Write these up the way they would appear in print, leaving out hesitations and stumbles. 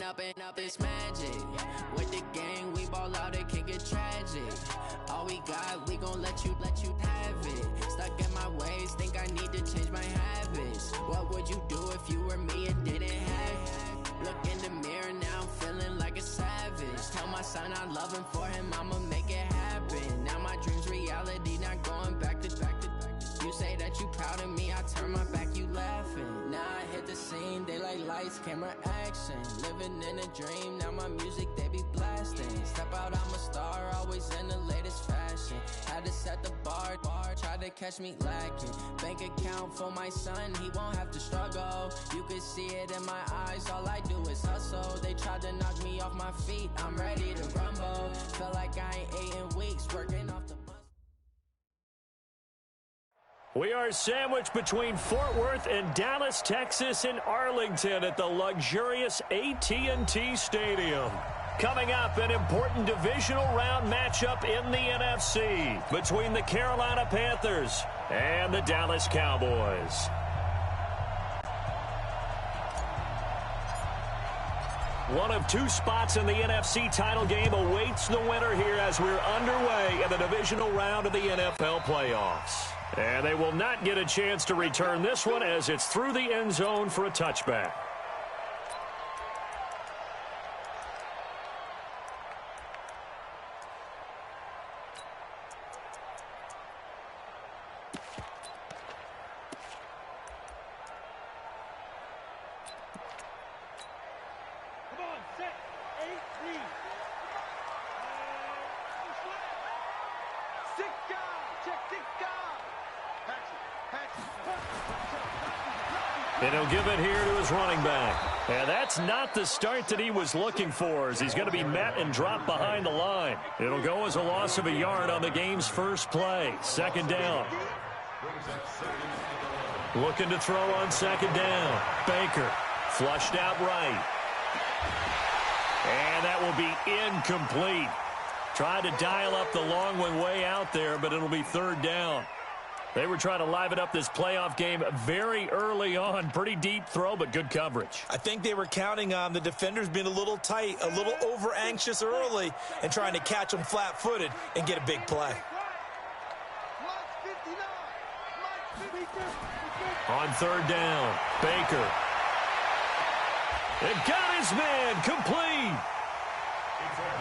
up this magic. With the gang, we ball out, it can get tragic. All we got, we gon' let you have it. Stuck in my ways, think I need to change my habits. What would you do if you were me and didn't have it? Look in the mirror, now I'm feeling like a savage. Tell my son I love him, for him I'ma make it happen. Now my dream's reality, not going back to. You say that you proud of me, I turn my back, you laughing. Now I hit the scene, they like lights, camera, action. Living in a dream, now my music, they be blasting. Step out, I'm a star, always in the latest fashion. Had to set the bar, try to catch me lacking. Bank account for my son, he won't have to struggle. You can see it in my eyes, all I do is hustle. They tried to knock me off my feet, I'm ready to rumble. Felt like I ain't ate in weeks, working off the... We are sandwiched between Fort Worth and Dallas, Texas, and Arlington at the luxurious AT&T Stadium. Coming up, an important divisional round matchup in the NFC between the Carolina Panthers and the Dallas Cowboys. One of two spots in the NFC title game awaits the winner here as we're underway in the divisional round of the NFL playoffs. And they will not get a chance to return this one as it's through the end zone for a touchback. And he'll give it here to his running back. And that's not the start that he was looking for, as he's going to be met and dropped behind the line. It'll go as a loss of a yard on the game's first play. Second down. Looking to throw on second down. Baker flushed out right. And that will be incomplete. Tried to dial up the long one way out there, but it'll be third down. They were trying to liven up this playoff game very early on. Pretty deep throw, but good coverage. I think they were counting on the defenders being a little tight, a little over-anxious early, and trying to catch them flat-footed and get a big play. On third down, Baker. It got his man complete.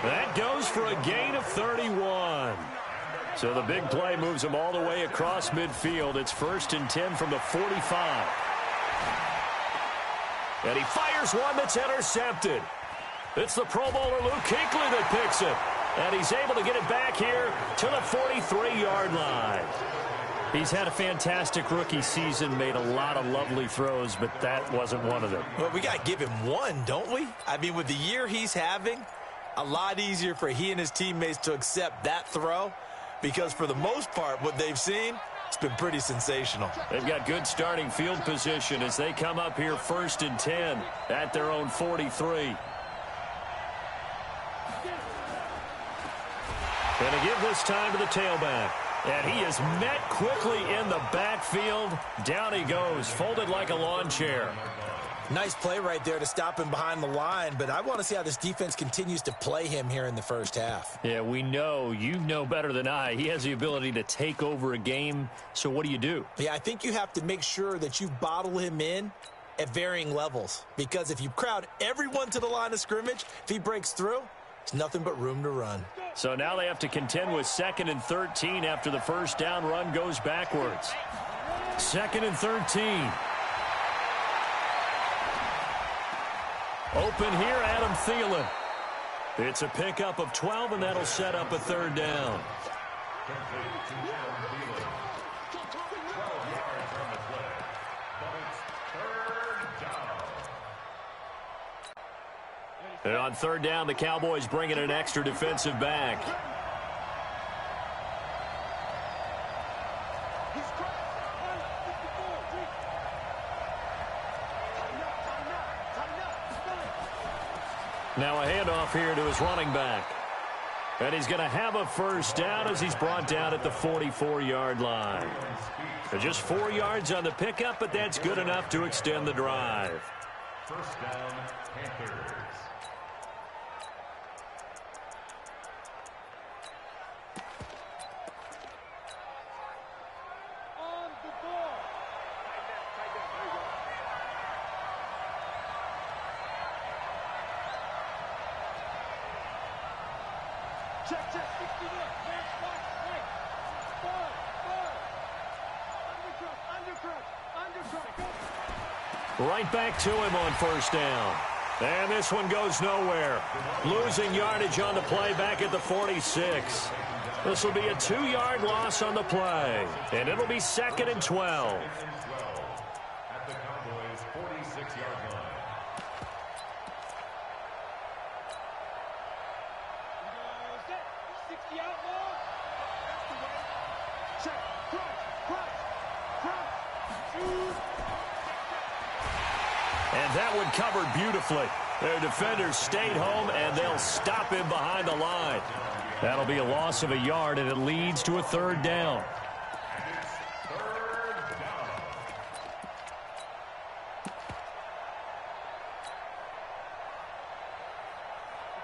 That goes for a gain of 31. So the big play moves him all the way across midfield. It's 1st and 10 from the 45. And he fires one that's intercepted. It's the Pro Bowler Luke Kuechly that picks it. And he's able to get it back here to the 43-yard line. He's had a fantastic rookie season, made a lot of lovely throws, but that wasn't one of them. Well, we got to give him one, don't we? I mean, with the year he's having, a lot easier for he and his teammates to accept that throw. Because for the most part, what they've seen, it's been pretty sensational. They've got good starting field position as they come up here 1st and 10 at their own 43. Going to give this time to the tailback. And he is met quickly in the backfield. Down he goes, folded like a lawn chair. Nice play right there to stop him behind the line, but I want to see how this defense continues to play him here in the first half. Yeah, we know, you know better than I, he has the ability to take over a game, so what do? Yeah, I think you have to make sure that you bottle him in at varying levels, because if you crowd everyone to the line of scrimmage, if he breaks through, it's nothing but room to run. So now they have to contend with 2nd and 13 after the first down run goes backwards. 2nd and 13. Open here, Adam Thielen. It's a pickup of 12, and that'll set up a third down. And on third down, the Cowboys bring in an extra defensive back. Now a handoff here to his running back. And he's going to have a first down as he's brought down at the 44-yard line. So just 4 yards on the pickup, but that's good enough to extend the drive. First down, Panthers. On the ball. Check, 60 left. Match, right. Undercross. Right back to him on first down. And this one goes nowhere. Losing yardage on the play back at the 46. This will be a 2-yard loss on the play. And it'll be 2nd and 12. At the Cowboys' 46-yard line. And that one covered beautifully. Their defenders stayed home, and they'll stop him behind the line. That'll be a loss of a yard, and it leads to a 3rd down.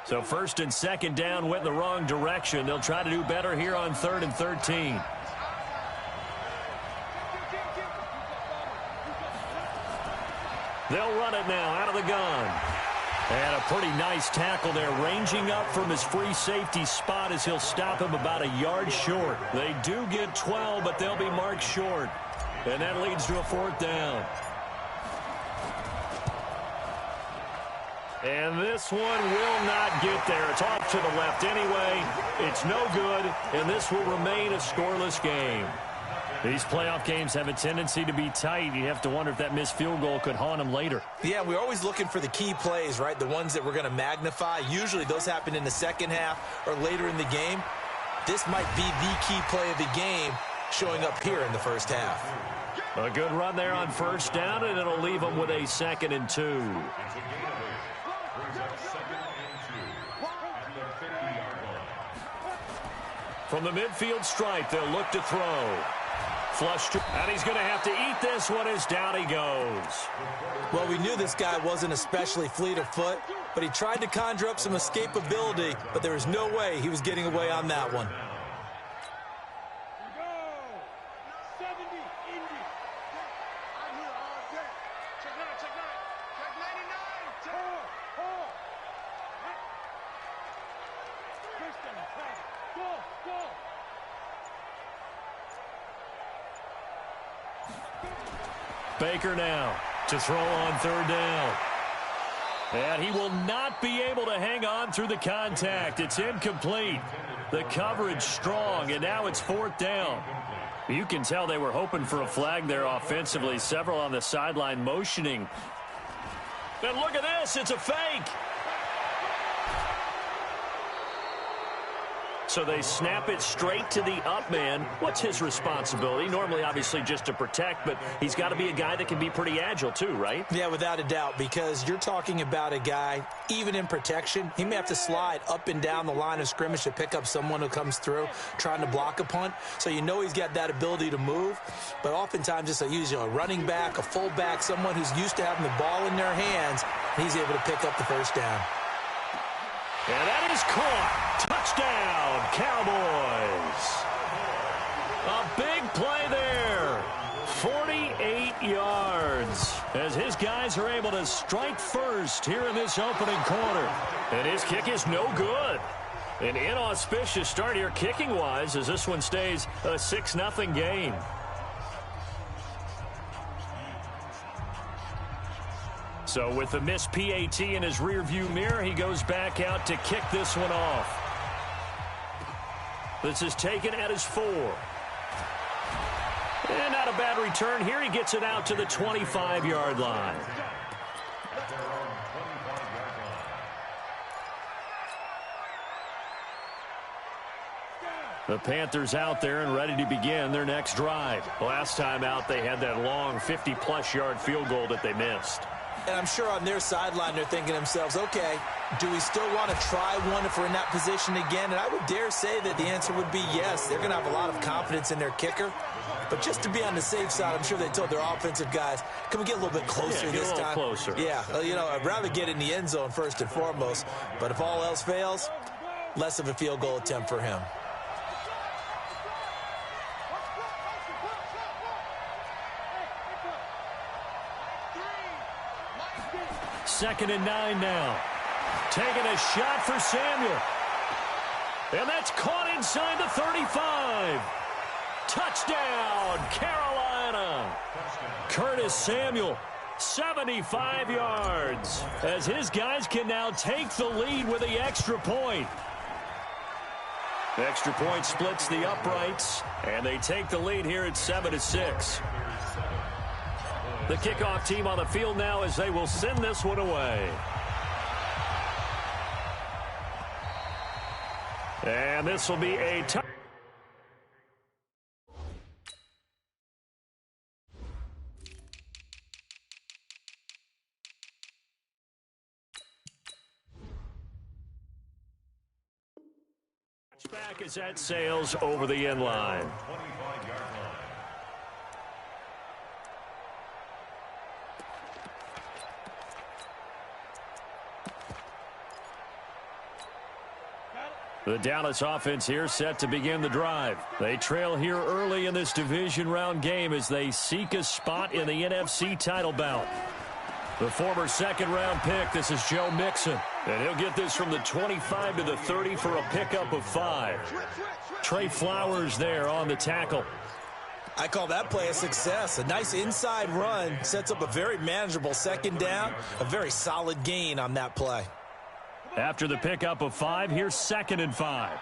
So 1st and 2nd down went the wrong direction. They'll try to do better here on 3rd and 13. They'll run it now out of the gun. And a pretty nice tackle there, ranging up from his free safety spot as he'll stop him about a yard short. They do get 12, but they'll be marked short. And that leads to a 4th down. And this one will not get there. It's off to the left anyway. It's no good, and this will remain a scoreless game. These playoff games have a tendency to be tight. You have to wonder if that missed field goal could haunt them later. Yeah, we're always looking for the key plays, right? The ones that we're going to magnify. Usually those happen in the second half or later in the game. This might be the key play of the game showing up here in the first half. A good run there on first down, and it'll leave them with a 2nd and 2. From the midfield stripe, they'll look to throw. Flush, and he's going to have to eat this one as down he goes. Well, we knew this guy wasn't especially fleet of foot, but he tried to conjure up some escapability, but there was no way he was getting away on that one. Baker now to throw on 3rd down. And he will not be able to hang on through the contact. It's incomplete. The coverage strong, and now it's 4th down. You can tell they were hoping for a flag there offensively. Several on the sideline motioning. And look at this. It's a fake. So they snap it straight to the up man. What's his responsibility? Normally, obviously, just to protect, but he's got to be a guy that can be pretty agile too, right? Yeah, without a doubt, because you're talking about a guy, even in protection, he may have to slide up and down the line of scrimmage to pick up someone who comes through trying to block a punt. So you know he's got that ability to move, but oftentimes just a running back, a fullback, someone who's used to having the ball in their hands, he's able to pick up the 1st down. And that is caught. Touchdown, Cowboys. A big play there. 48 yards as his guys are able to strike first here in this opening quarter. And his kick is no good. An inauspicious start here kicking-wise as this one stays a 6-0 game. So with the missed PAT in his rearview mirror, he goes back out to kick this one off. This is taken at his 4. And not a bad return here. He gets it out to the 25-yard line. The Panthers out there and ready to begin their next drive. Last time out, they had that long 50-plus yard field goal that they missed. And I'm sure on their sideline they're thinking to themselves, okay, do we still want to try one if we're in that position again? And I would dare say that the answer would be yes. They're going to have a lot of confidence in their kicker. But just to be on the safe side, I'm sure they told their offensive guys, can we get a little bit closer this time? Closer. Yeah, I'd rather get in the end zone first and foremost. But if all else fails, less of a field goal attempt for him. Second and 9 now. Taking a shot for Samuel. And that's caught inside the 35. Touchdown, Carolina. Curtis Samuel, 75 yards, as his guys can now take the lead with the extra point. The extra point splits the uprights, and they take the lead here at 7-6. The kickoff team on the field now as they will send this one away. And this will be a touchdown. Back as that sails over the end line. 25-yard line. The Dallas offense here set to begin the drive. They trail here early in this division round game as they seek a spot in the NFC title bout. The former second-round pick, this is Joe Mixon. And he'll get this from the 25 to the 30 for a pickup of 5. Trey Flowers there on the tackle. I call that play a success. A nice inside run sets up a very manageable second down. A very solid gain on that play. After the pickup of 5, here's 2nd and 5.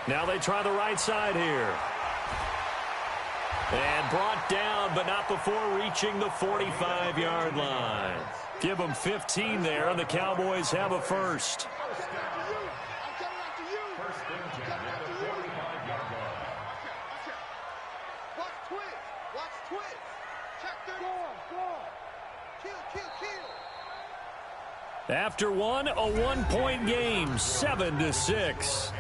Now they try the right side here. And brought down, but not before reaching the 45-yard line. Give them 15 there, and the Cowboys have a first. After one, a one-point game, 7-6.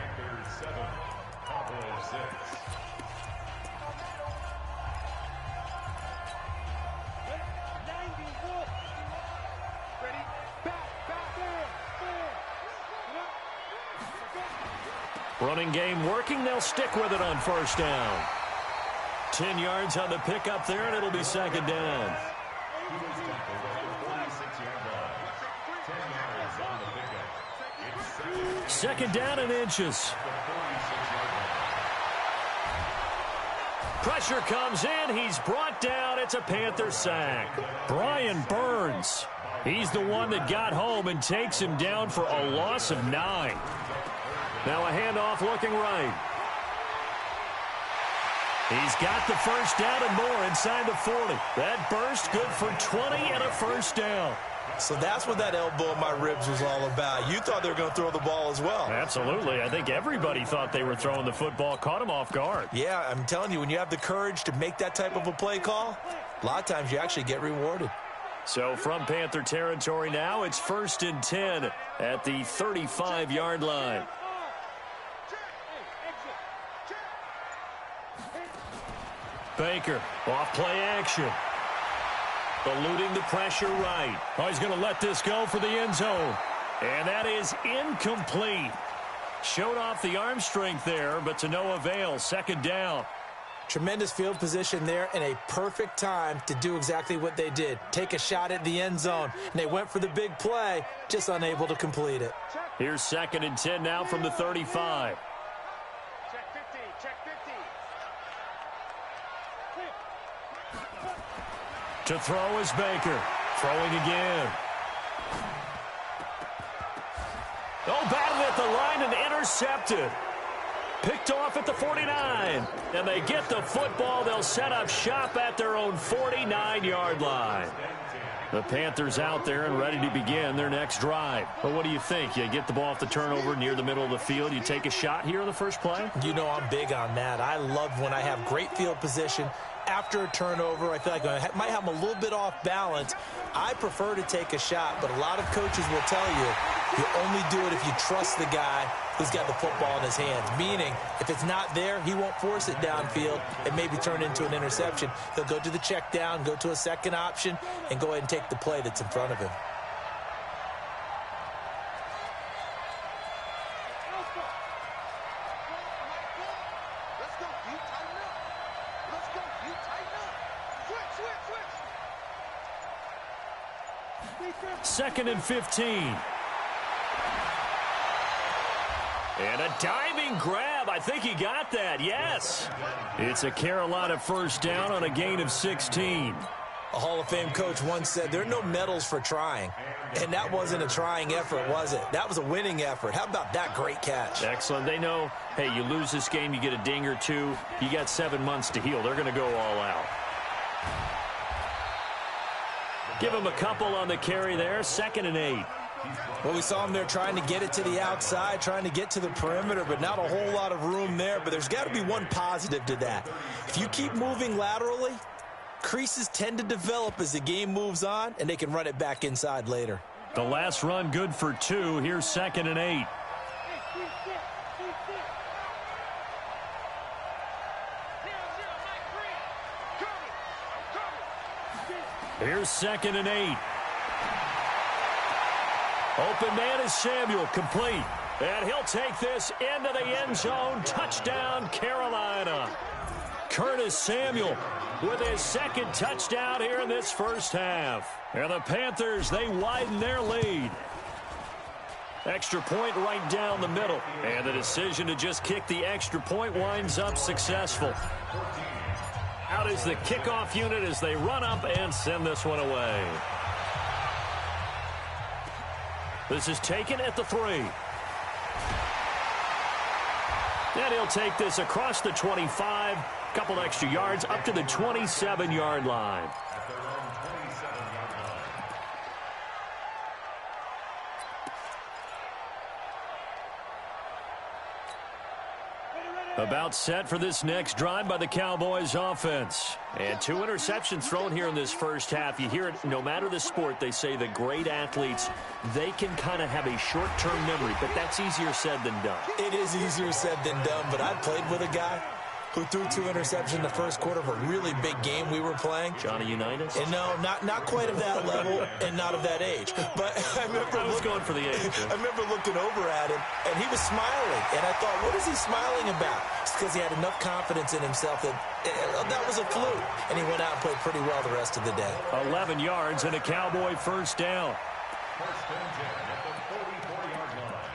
Running game working. They'll stick with it on first down. 10 yards on the pickup there, and it'll be second down. Second down and inches. Pressure comes in. He's brought down. It's a Panther sack. Brian Burns. He's the one that got home and takes him down for a loss of 9. Now a handoff looking right. He's got the first down and more inside the 40. That burst good for 20 and a first down. So that's what that elbow in my ribs was all about. You thought they were going to throw the ball as well. Absolutely. I think everybody thought they were throwing the football, caught him off guard. Yeah, I'm telling you, when you have the courage to make that type of a play call, a lot of times you actually get rewarded. So from Panther territory now, it's 1st and 10 at the 35-yard line. Baker, off play action. Eluding the pressure right. Oh, he's going to let this go for the end zone. And that is incomplete. Showed off the arm strength there, but to no avail. Second down. Tremendous field position there and a perfect time to do exactly what they did. Take a shot at the end zone. And they went for the big play, just unable to complete it. Here's 2nd and 10 now from the 35. Check 50, check 50. To throw is Baker. Throwing again. Oh, batted at the line and intercepted. Picked off at the 49. And they get the football. They'll set up shop at their own 49-yard line. The Panthers out there and ready to begin their next drive. But what do you think? You get the ball off the turnover near the middle of the field. You take a shot here on the first play? You know I'm big on that. I love when I have great field position. After a turnover, I feel like I might have them a little bit off balance. I prefer to take a shot, but a lot of coaches will tell you You only do it if you trust the guy who's got the football in his hands, meaning if it's not there, he won't force it downfield and maybe turn it into an interception. He'll go to the check down, go to a second option, and go ahead and take the play that's in front of him. Second and 15. And a diving grab. I think he got that. Yes. It's a Carolina first down on a gain of 16. A Hall of Fame coach once said there are no medals for trying. And that wasn't a trying effort, was it? That was a winning effort. How about that great catch? Excellent. They know, hey, you lose this game, you get a ding or two. You got 7 months to heal. They're going to go all out. Give him a couple on the carry there. Second and 8. Well, we saw him there trying to get it to the outside, trying to get to the perimeter, but not a whole lot of room there. But there's got to be one positive to that. If you keep moving laterally, creases tend to develop as the game moves on, and they can run it back inside later. The last run good for 2. Here's second and 8. Here's second and 8. Open man is Samuel, complete. And he'll take this into the end zone. Touchdown, Carolina. Curtis Samuel with his second touchdown here in this first half. And the Panthers, they widen their lead. Extra point right down the middle. And the decision to just kick the extra point winds up successful. Out is the kickoff unit as they run up and send this one away. This is taken at the 3. And he'll take this across the 25. Couple extra yards up to the 27-yard line. About set for this next drive by the Cowboys offense. And 2 interceptions thrown here in this first half. You hear it, no matter the sport, they say the great athletes, they can kind of have a short-term memory, but that's easier said than done. It is easier said than done, but I played with a guy who threw 2 interceptions in the first quarter of a really big game we were playing. Johnny Unitas? And no, not quite of that level and not of that age. But I was going for the age. I remember looking over at him, and he was smiling. And I thought, what is he smiling about? It's because he had enough confidence in himself that that was a fluke. And he went out and played pretty well the rest of the day. 11 yards and a Cowboy first down. First and 10 at the 44-yard line.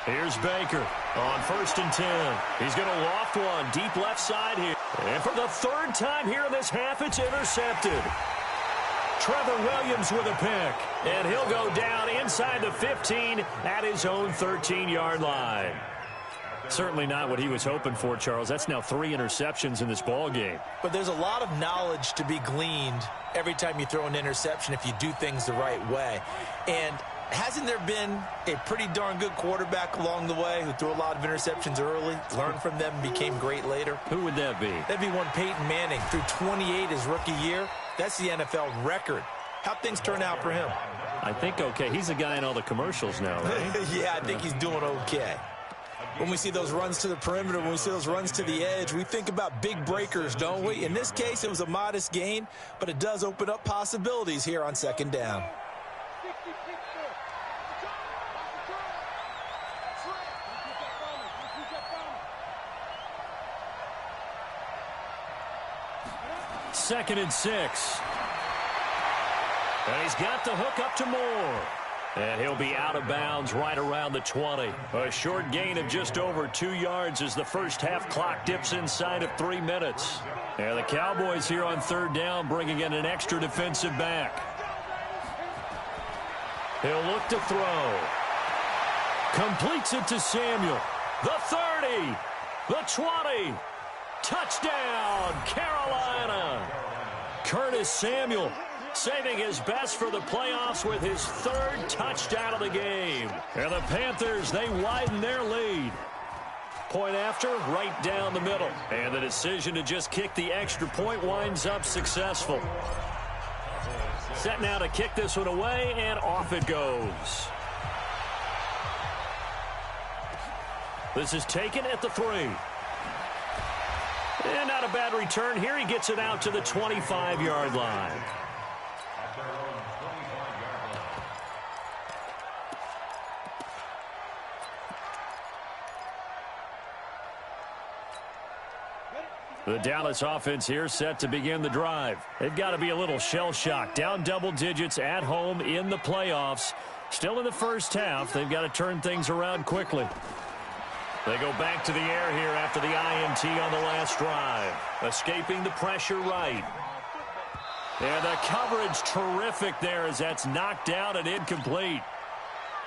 Here's Baker on first and 10. He's going to loft one deep left side here. And for the 3rd time here in this half, it's intercepted. Trevor Williams with a pick. And he'll go down inside the 15 at his own 13-yard line. Certainly not what he was hoping for, Charles. That's now 3 interceptions in this ball game. But there's a lot of knowledge to be gleaned every time you throw an interception if you do things the right way. And hasn't there been a pretty darn good quarterback along the way who threw a lot of interceptions early, learned from them, and became great later? Who would that be? That'd be one Peyton Manning. Threw 28 his rookie year. That's the NFL record. How'd things turn out for him? I think okay. He's a guy in all the commercials now, right? Yeah, I think he's doing okay. When we see those runs to the perimeter, when we see those runs to the edge, we think about big breakers, don't we? In this case, it was a modest gain, but it does open up possibilities here on second down. Second and 6. And he's got the hook up to Moore. And he'll be out of bounds right around the 20. A short gain of just over 2 yards as the first half clock dips inside of 3 minutes. And the Cowboys here on 3rd down bringing in an extra defensive back. He'll look to throw. Completes it to Samuel. The 30. The 20. Touchdown, Carolina. Curtis Samuel saving his best for the playoffs with his 3rd touchdown of the game. And the Panthers, they widen their lead. Point after, right down the middle. And the decision to just kick the extra point winds up successful. Set now to kick this one away, and off it goes. This is taken at the 3. And not a bad return here. He gets it out to the 25-yard line. The Dallas offense here set to begin the drive. They've got to be a little shell-shocked. Down double digits at home in the playoffs. Still in the first half. They've got to turn things around quickly. They go back to the air here after the INT on the last drive. Escaping the pressure right. And the coverage terrific there as that's knocked down and incomplete.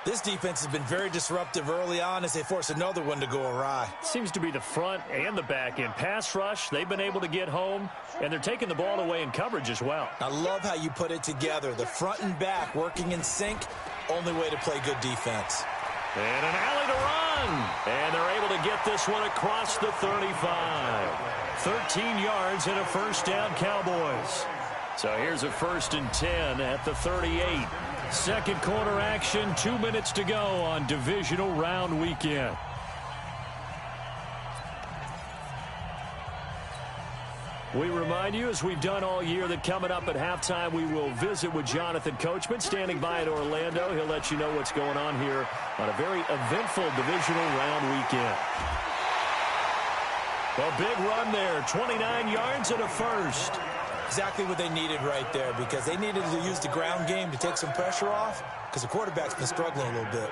This defense has been very disruptive early on as they force another one to go awry. Seems to be the front and the back end. Pass rush, they've been able to get home, and they're taking the ball away in coverage as well. I love how you put it together. The front and back working in sync, only way to play good defense. And an alley to run. And they're able to get this one across the 35. 13 yards and a first down, Cowboys. So here's a 1st and 10 at the 38. Second quarter action, 2 minutes to go on divisional round weekend. We remind you, as we've done all year, that coming up at halftime, we will visit with Jonathan Coachman, standing by in Orlando. He'll let you know what's going on here on a very eventful divisional round weekend. A big run there, 29 yards and a first. Exactly what they needed right there, because they needed to use the ground game to take some pressure off, because the quarterback's been struggling a little bit.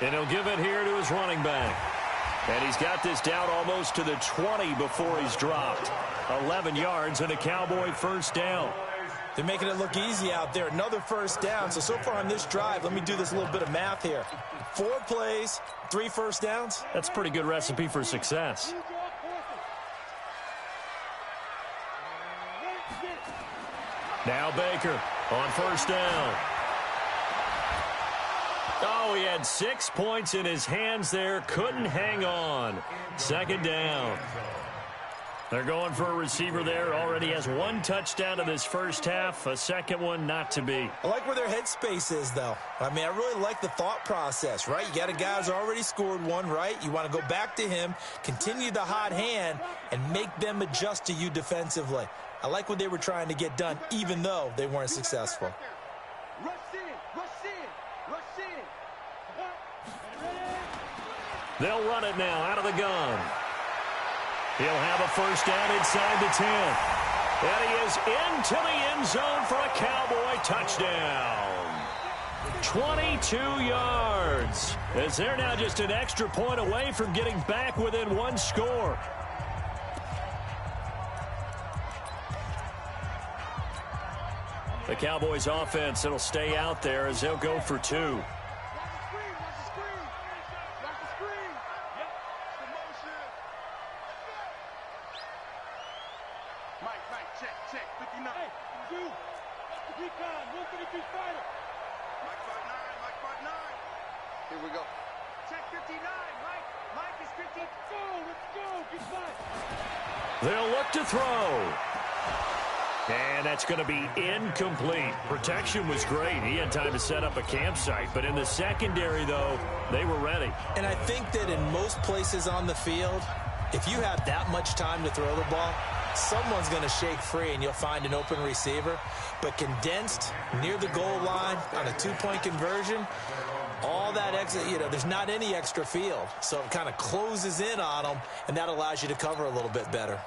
And he'll give it here to his running back. And he's got this down almost to the 20 before he's dropped. 11 yards and a Cowboy first down. They're making it look easy out there. Another first down. So far on this drive, let me do this little bit of math here. 4 plays, 3 first downs. That's a pretty good recipe for success. Now Baker on first down. Oh, he had 6 points in his hands there. Couldn't hang on. Second down. They're going for a receiver there. Already has 1 touchdown in this first half. A second one not to be. I like where their headspace is, though. I mean, I really like the thought process, right? You got a guy who's already scored 1, right? You want to go back to him, continue the hot hand, and make them adjust to you defensively. I like what they were trying to get done, even though they weren't successful. They'll run it now out of the gun. He'll have a first down inside the 10. And he is into the end zone for a Cowboy touchdown. 22 yards. As they're now just an extra point away from getting back within 1 score. The Cowboys offense, it'll stay out there as they'll go for 2. Here we go. Check 59, Mike is 50. Let's go. Get back. They'll look to throw. And that's going to be incomplete. Protection was great. He had time to set up a campsite. But in the secondary, though, they were ready. And I think that in most places on the field, if you have that much time to throw the ball, someone's going to shake free and you'll find an open receiver. But condensed near the goal line on a 2-point conversion, all that extra, there's not any extra field. So it kind of closes in on them, and that allows you to cover a little bit better.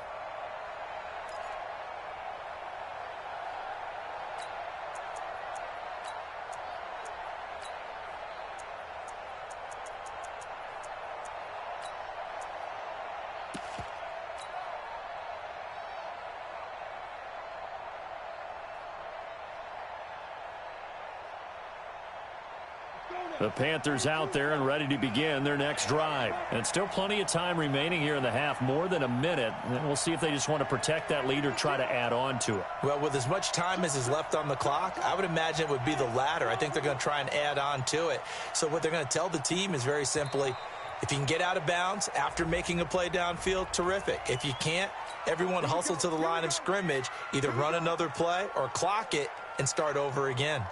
The Panthers out there and ready to begin their next drive. And still plenty of time remaining here in the half, more than a minute. And we'll see if they just want to protect that lead or try to add on to it. Well, with as much time as is left on the clock, I would imagine it would be the latter. I think they're going to try and add on to it. So what they're going to tell the team is very simply, if you can get out of bounds after making a play downfield, terrific. If you can't, everyone hustle to the line of scrimmage, either run another play or clock it and start over again.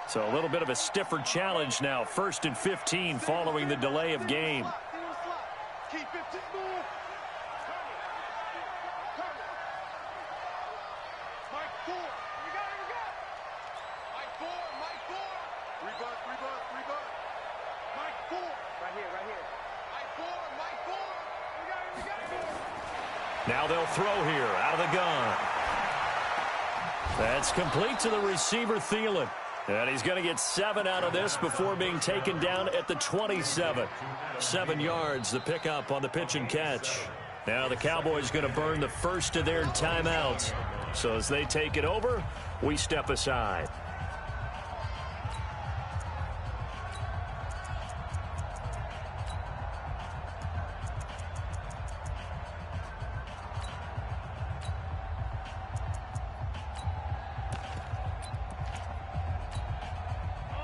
So a little bit of a stiffer challenge now. 1st and 15 following the delay of game. Keep 15 more. Mike 4. You got it, you got it. Mike 4, Mike 4. Rebound. Mike 4. Right here. Mike 4, Mike 4. You got it. Now they'll throw here out of the gun. That's complete to the receiver, Thielen. And he's going to get 7 out of this before being taken down at the 27. 7 yards, the pickup on the pitch and catch. Now the Cowboys going to burn the first of their timeouts. So as they take it over, we step aside.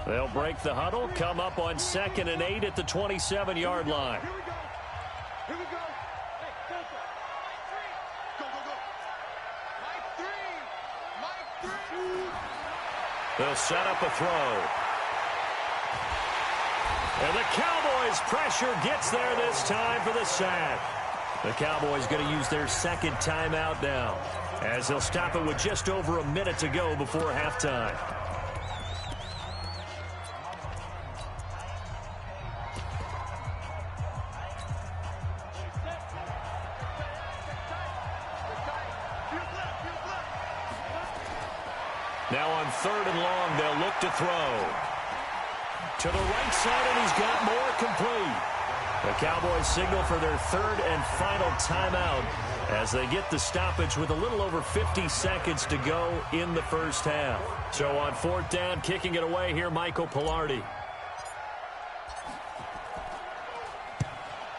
They'll break the huddle, come up on 2nd and 8 at the 27-yard line. Here we go. Hey, Delta. Mike 3. Mike 3. They'll set up a throw. And the Cowboys' pressure gets there this time for the sack. The Cowboys going to use their 2nd timeout now, as they'll stop it with just over a minute to go before halftime. Now on 3rd and long, they'll look to throw. To the right side, and he's got more complete. The Cowboys signal for their 3rd and final timeout as they get the stoppage with a little over 50 seconds to go in the first half. So on 4th down, kicking it away here, Michael Pilardi.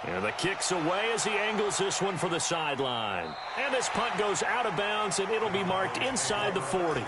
And the kick's away as he angles this one for the sideline. And this punt goes out of bounds, and it'll be marked inside the 40.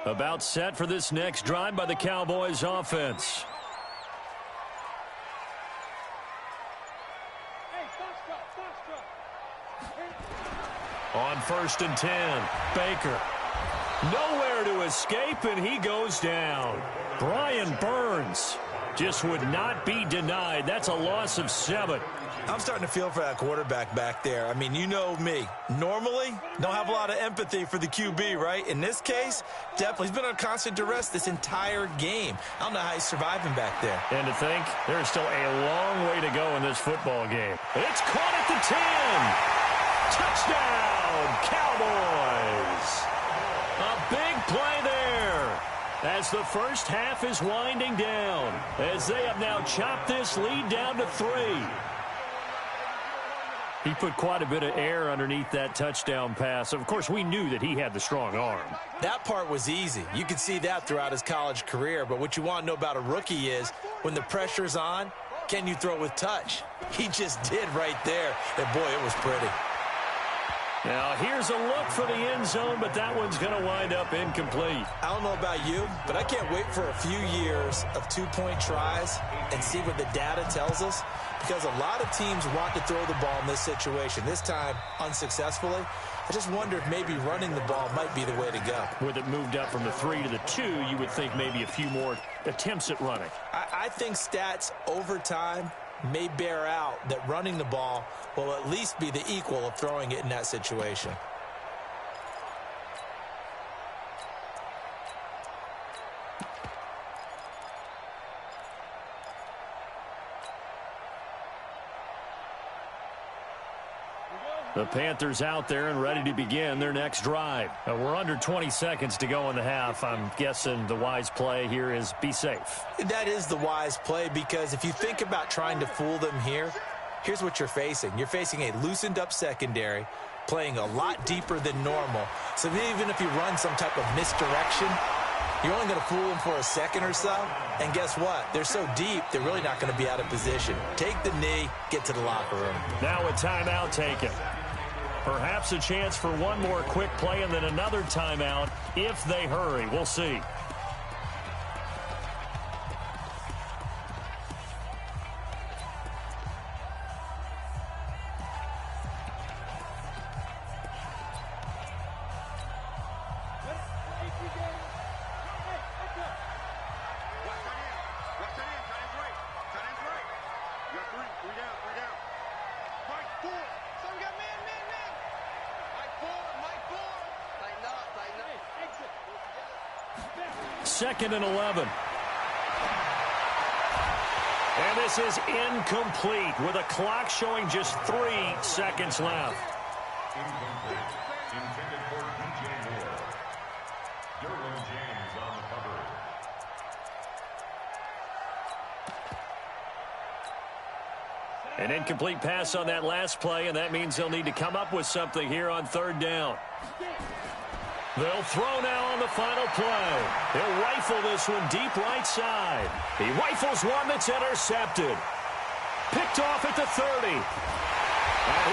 About set for this next drive by the Cowboys offense. On 1st and 10, Baker. Nowhere to escape, and he goes down. Brian Burns just would not be denied. That's a loss of 7. I'm starting to feel for that quarterback back there. I mean, you know me. Normally, don't have a lot of empathy for the QB, right? In this case, definitely. He's been on constant duress this entire game. I don't know how he's surviving back there. And to think, there's still a long way to go in this football game. It's caught at the 10. Touchdown, Cowboys. A big play there as the first half is winding down, as they have now chopped this lead down to 3. He put quite a bit of air underneath that touchdown pass. Of course, we knew that he had the strong arm. That part was easy. You could see that throughout his college career. But what you want to know about a rookie is when the pressure's on, can you throw with touch? He just did right there. And, boy, it was pretty. Now, here's a look for the end zone, but that one's going to wind up incomplete. I don't know about you, but I can't wait for a few years of two-point tries and see what the data tells us, because a lot of teams want to throw the ball in this situation. This time, unsuccessfully. I just wonder if maybe running the ball might be the way to go. With it moved up from the 3 to the 2, you would think maybe a few more attempts at running. I think stats over time may bear out that running the ball will at least be the equal of throwing it in that situation. The Panthers out there and ready to begin their next drive. We're under 20 seconds to go in the half. I'm guessing the wise play here is be safe. That is the wise play, because if you think about trying to fool them here, here's what you're facing. You're facing a loosened up secondary, playing a lot deeper than normal. So even if you run some type of misdirection, you're only going to fool them for a second or so. And guess what? They're so deep, they're really not going to be out of position. Take the knee, get to the locker room. Now a timeout taken. Perhaps a chance for one more quick play and then another timeout if they hurry. We'll see. Second and 11. And this is incomplete with a clock showing just 3 seconds left. Incomplete. Intended for DJ Moore. Derwin James on the cover. An incomplete pass on that last play, and that means they'll need to come up with something here on third down. They'll throw now on the final play. He'll rifle this one deep right side. He rifles one that's intercepted. Picked off at the 30. And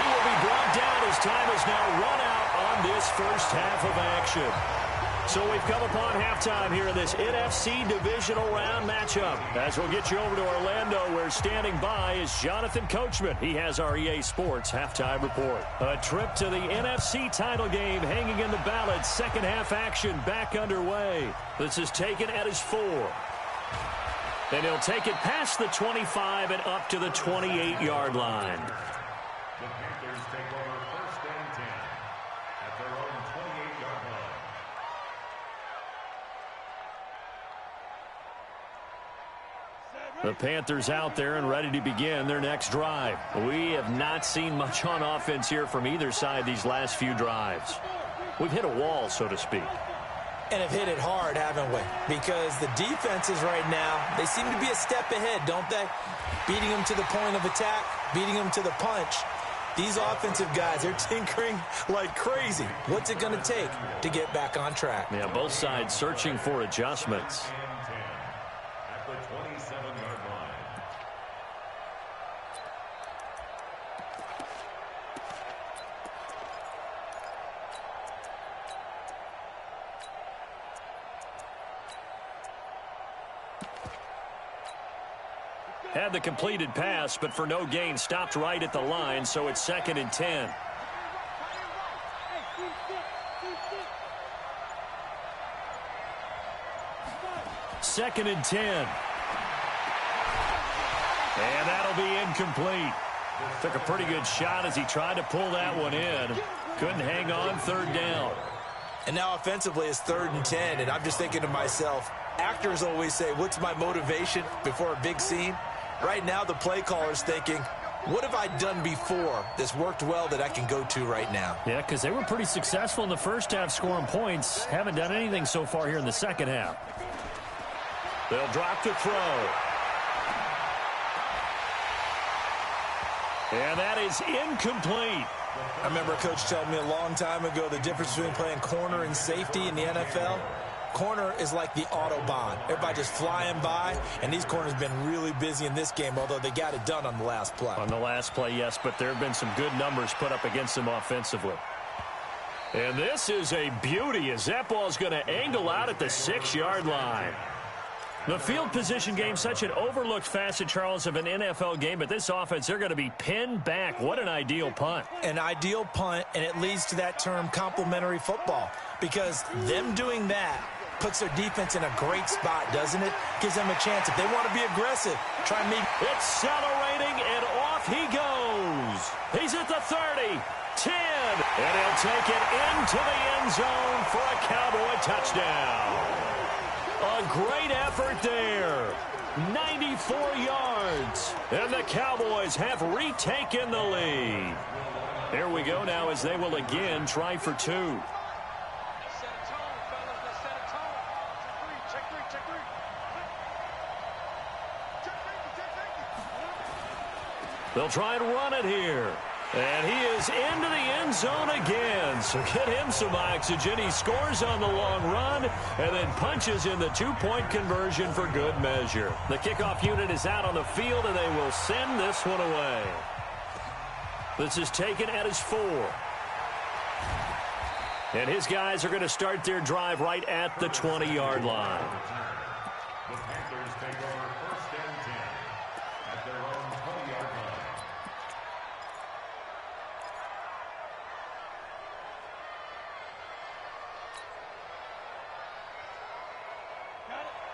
he will be brought down as time has now run out on this first half of action. So we've come upon halftime here in this NFC Divisional Round matchup. As we'll get you over to Orlando, where standing by is Jonathan Coachman. He has our EA Sports halftime report. A trip to the NFC title game hanging in the balance. Second half action back underway. This is taken at his 4. Then he'll take it past the 25 and up to the 28-yard line. The Panthers take over first and 10 at their own 28-yard line. The Panthers out there and ready to begin their next drive. We have not seen much on offense here from either side these last few drives. We've hit a wall, so to speak. And have hit it hard, haven't we? Because the defenses right now, they seem to be a step ahead, don't they? Beating them to the point of attack, beating them to the punch. These offensive guys, they're tinkering like crazy. What's it going to take to get back on track? Yeah, both sides searching for adjustments. At the 27-yard line. Had the completed pass, but for no gain, stopped right at the line, so it's second and 10. Second and 10. And that'll be incomplete. Took a pretty good shot as he tried to pull that one in. Couldn't hang on third down. And now offensively it's third and 10, and I'm just thinking to myself, actors always say, what's my motivation before a big scene? Right now the play caller's thinking, what have I done before that's worked well that I can go to right now? Yeah, because they were pretty successful in the first half scoring points. Haven't done anything so far here in the second half. They'll drop to throw. And that is incomplete. I remember a coach telling me a long time ago the difference between playing corner and safety in the NFL. Corner is like the Autobahn. Everybody just flying by, and these corners have been really busy in this game, although they got it done on the last play. On the last play, yes, but there have been some good numbers put up against them offensively. And this is a beauty as that ball is going to angle out at the 6-yard line. The field position game, such an overlooked facet, Charles, of an NFL game, but this offense, they're going to be pinned back. What an ideal punt. An ideal punt, and it leads to that term complementary football, because them doing that puts their defense in a great spot, doesn't it? Gives them a chance. If they want to be aggressive, try and meet. Accelerating Off he goes. He's at the 30, 10, and he'll take it into the end zone for a Cowboy touchdown. A great effort there. 94 yards, and the Cowboys have retaken the lead. Here we go now as they will again try for two. They'll try and run it here. And he is into the end zone again. So get him some oxygen. He scores on the long run and then punches in the two-point conversion for good measure. The kickoff unit is out on the field, and they will send this one away. This is taken at his 4. And his guys are going to start their drive right at the 20-yard line. The Panthers take over 1st and 10 at their own 20-yard line.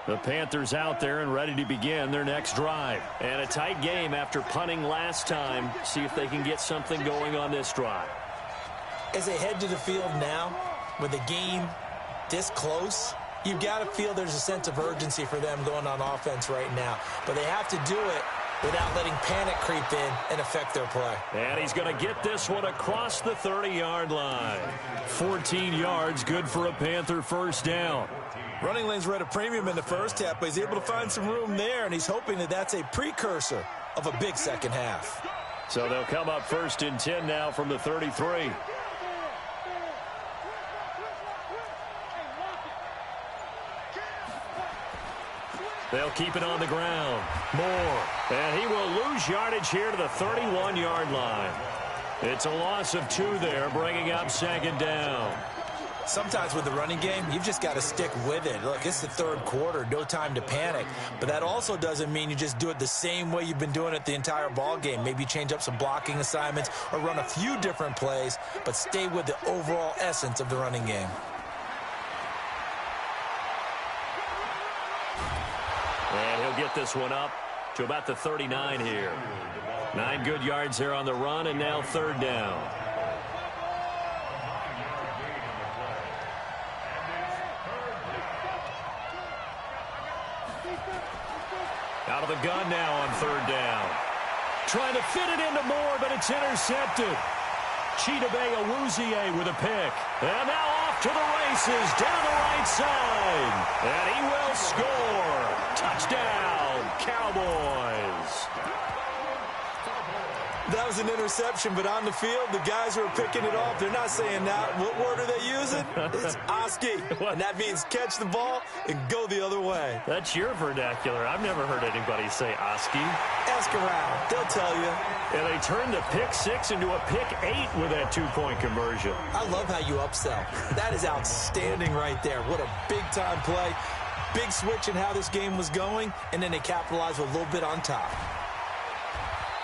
The Panthers out there and ready to begin their next drive. And a tight game after punting last time. See if they can get something going on this drive. As they head to the field now, with the game this close, you've got to feel there's a sense of urgency for them going on offense right now. But they have to do it without letting panic creep in and affect their play. And he's going to get this one across the 30-yard line. 14 yards, good for a Panther first down. Running lanes were at a premium in the first half, but he's able to find some room there, and he's hoping that that's a precursor of a big second half. So they'll come up 1st and 10 now from the 33. They'll keep it on the ground. Moore. And he will lose yardage here to the 31-yard line. It's a loss of 2 there, bringing up 2nd down. Sometimes with the running game, you've just got to stick with it. Look, it's the 3rd quarter, no time to panic. But that also doesn't mean you just do it the same way you've been doing it the entire ball game. Maybe change up some blocking assignments or run a few different plays, but stay with the overall essence of the running game. And he'll get this one up to about the 39 here. 9 good yards there on the run, and now 3rd down. Out of the gun now on 3rd down. Trying to fit it into Moore, but it's intercepted. Chidobe Awuzie with a pick. And now off to the races down the right side. And he will score. Touchdown, Cowboys. That was an interception, but on the field, the guys who are picking it off, they're not saying that. What word are they using? It's Oski. And that means catch the ball and go the other way. That's your vernacular. I've never heard anybody say Oski. Ask around. They'll tell you. And they turned the pick 6 into a pick 8 with that two-point conversion. I love how you upsell. That is outstanding right there. What a big-time play. Big switch in how this game was going, and then they capitalized with a little bit on top.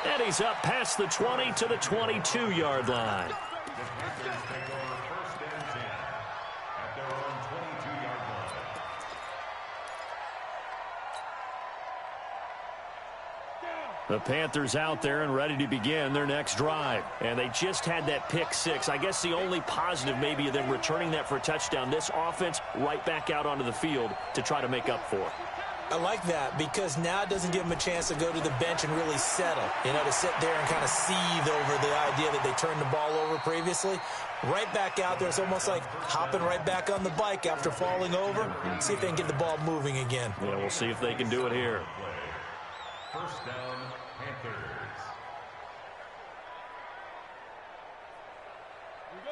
And he's up past the 20 to the 22-yard line. The Panthers take over 1st and 10 at their own 22-yard line. The Panthers out there and ready to begin their next drive. And they just had that pick 6. I guess the only positive maybe of them returning that for a touchdown. This offense right back out onto the field to try to make up for it. I like that because now it doesn't give them a chance to go to the bench and really settle. You know, to sit there and kind of seethe over the idea that they turned the ball over previously. Right back out there. It's almost like hopping right back on the bike after falling over. See if they can get the ball moving again. Yeah, we'll see if they can do it here. 1st down, Panthers.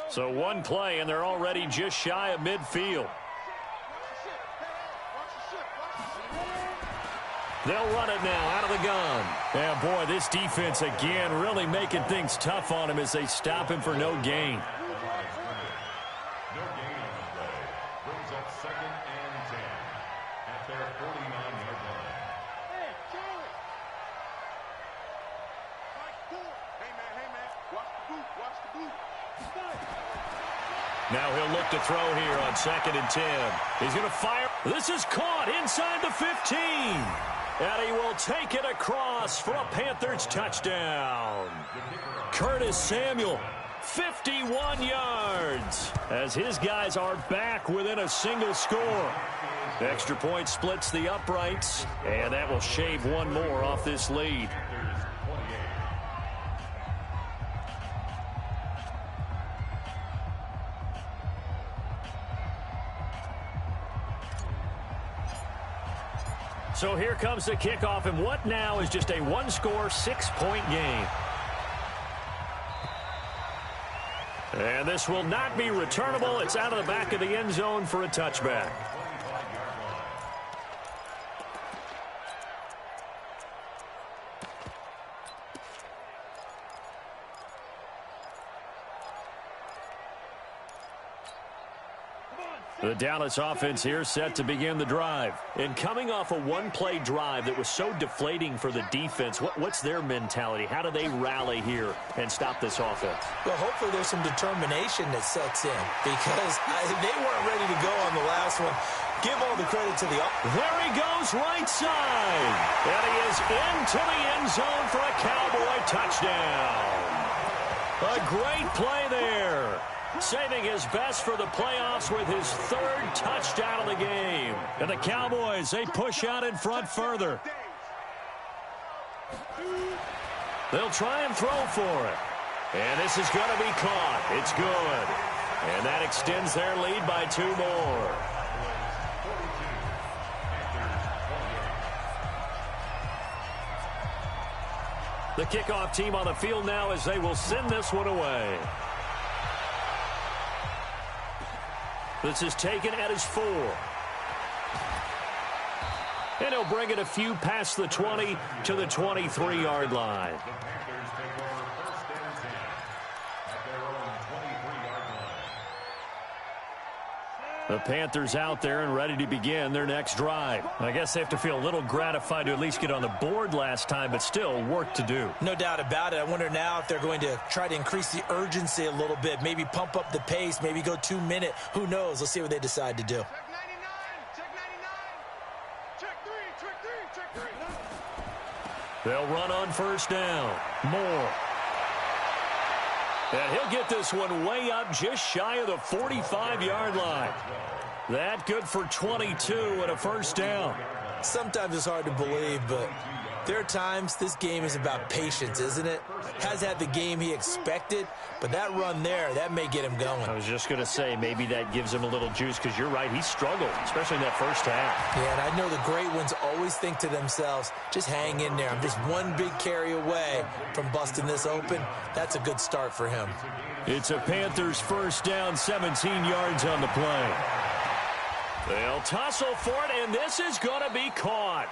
So one play, and they're already just shy of midfield. They'll run it now out of the gun. And, boy, this defense again really making things tough on him as they stop him for no gain. No gain on the play. Brings up 2nd and 10 at their 49-yard line. Hey, Charlie. Hey, man. Watch the boot. Now he'll look to throw here on 2nd and 10. He's going to fire. This is caught inside the 15. And he will take it across for a Panthers touchdown. Curtis Samuel, 51 yards, as his guys are back within a single score. Extra point splits the uprights, and that will shave one more off this lead. So here comes the kickoff, and what now is just a one-score, 6-point game. And this will not be returnable. It's out of the back of the end zone for a touchback. The Dallas offense here set to begin the drive. And coming off a one-play drive that was so deflating for the defense, what's their mentality? How do they rally here and stop this offense? Well, hopefully there's some determination that sets in because they weren't ready to go on the last one. Give all the credit to the offense. There he goes right side. And he is into the end zone for a Cowboy touchdown. A great play there. Saving his best for the playoffs with his third touchdown of the game. And the Cowboys, they push out in front further. They'll try and throw for it. And this is going to be caught. It's good. And that extends their lead by 2 more. The kickoff team on the field now as they will send this one away. This is taken at his 4. And he'll bring it a few past the 20 to the 23-yard line. The Panthers take over 1st and 10 at their own 23-yard line. The Panthers out there and ready to begin their next drive. I guess they have to feel a little gratified to at least get on the board last time, but still work to do. No doubt about it. I wonder now if they're going to try to increase the urgency a little bit, maybe pump up the pace, maybe go 2-minute. Who knows? Let's see what they decide to do. Check 99, check 99. Check 3, check 3. They'll run on 1st down. Moore. And he'll get this one way up just shy of the 45-yard line. That good for 22 and a 1st down. Sometimes it's hard to believe, but there are times this game is about patience, isn't it? Has had the game he expected, but that run there, that may get him going. I was just going to say maybe that gives him a little juice because you're right, he struggled, especially in that 1st half. Yeah, and I know the great ones always think to themselves, just hang in there. I'm just one big carry away from busting this open. That's a good start for him. It's a Panthers 1st down, 17 yards on the play. They'll tussle for it, and this is going to be caught.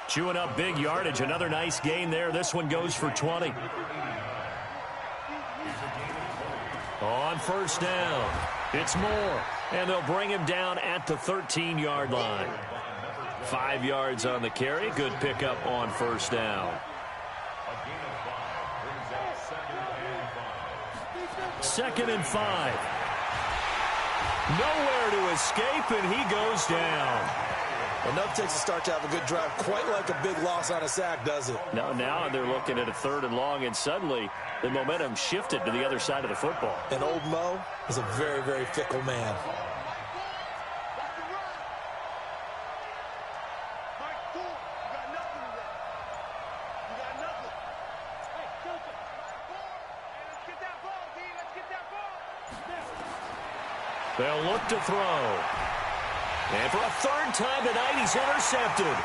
Chewing up big yardage. Another nice gain there. This one goes for 20. On 1st down, it's Moore. And they'll bring him down at the 13-yard line. 5 yards on the carry. Good pickup on 1st down. A gain of 5 brings out 2nd and 5. 2nd and 5. Nowhere to escape, and he goes down. Enough takes to start to have a good drive. Quite like a big loss on a sack, does it? Now they're looking at a 3rd and long, and suddenly the momentum shifted to the other side of the football. And old Mo is a very, very fickle man. They'll look to throw. And for a 3rd time tonight, he's intercepted.